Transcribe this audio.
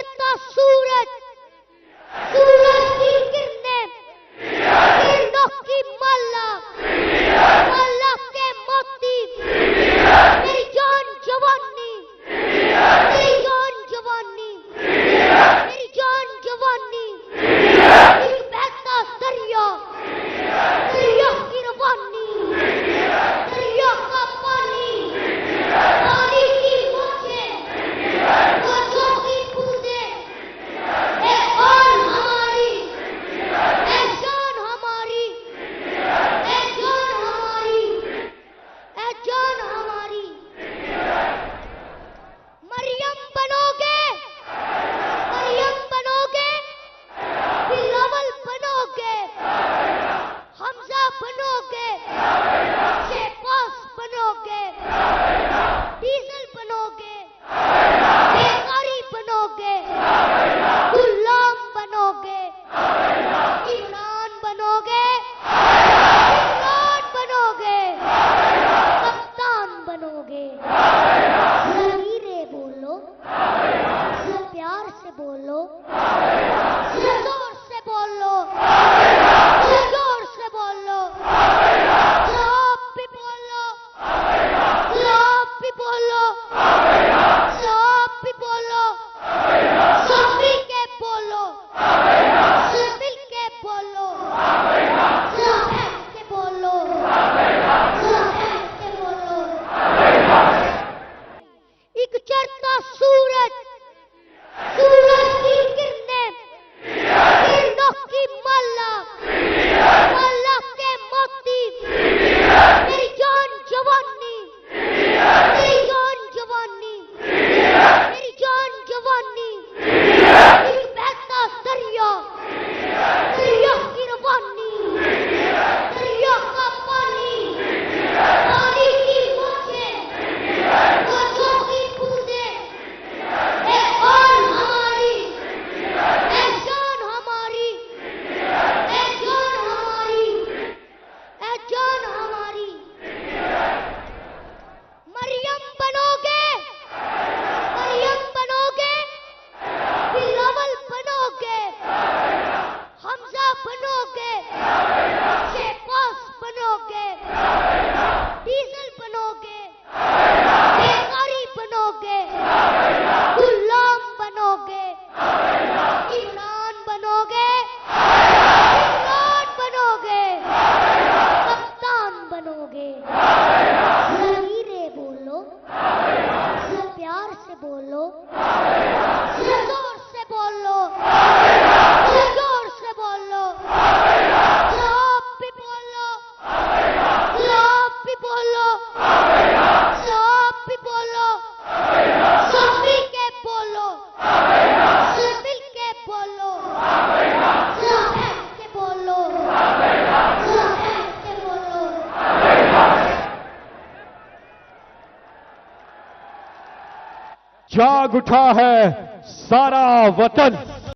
चढ़ता सूरज, सूरज की किरणें, किरणों की माला, माला के मोती, मेरी जान जवानी, मेरी जान जवानी, मेरी जान जवानी, एक बहता दरिया, दरिया की रवानी, दरिया का पानी, पानी की मौजें, मौजों की बूंदें, ए जान हमारी, ए जान हमारी, ए जान हमारी, ए जान हमारी। मरियम बनोगे, मरियम बनोगे, बिलावल बनोगे, हमजा बनोगे, शेपास बनोगे, डीजल बनोगे, बेकारी बनोगे, गुलाम बनोगे, इमरान बनोगे, इमरान बनोगे, कप्तान बनोगे। धीरे बोलो, प्यार से बोलो, जोर से बोलो, जोर से बोलो, आप भी बोलो, आप भी बोलो, आप भी बोलो, सब मिल के बोलो, सब मिल के बोलो, सब के बोलो, सब के बोलो। एक चढ़ता सूरज, सूरज की किरणें, किरणों की माला, माला के मोती, मेरी जान जवानी, मेरी जान जवानी, मेरी जान जवानी, एक बहता दरिया, दरिया की रवानी, दरिया का पानी, पानी की मौजें, मौजों की बूंदें, ए जान हमारी, ए जान हमारी, ए जान हमारी, ए जान हमारी। मरियम बनोगे, मरियम बनोगे, बिलावल बनोगे, हमजा बनोगे, शेपास बनोगे, डीजल बनोगे, बेकारी बनोगे, गुलाम बनोगे, इमरान बनोगे, इमरान बनोगे, कप्तान बनोगे। धीरे बोलो, प्यार से बोलो, जोर से बोलो, जोर से बोलो, आप भी बोलो, आप भी बोलो, आप भी बोलो, सब मिल के बोलो, सब मिल के बोलो, सब के बोलो, सब के बोलो। जाग उठा है सारा वतन,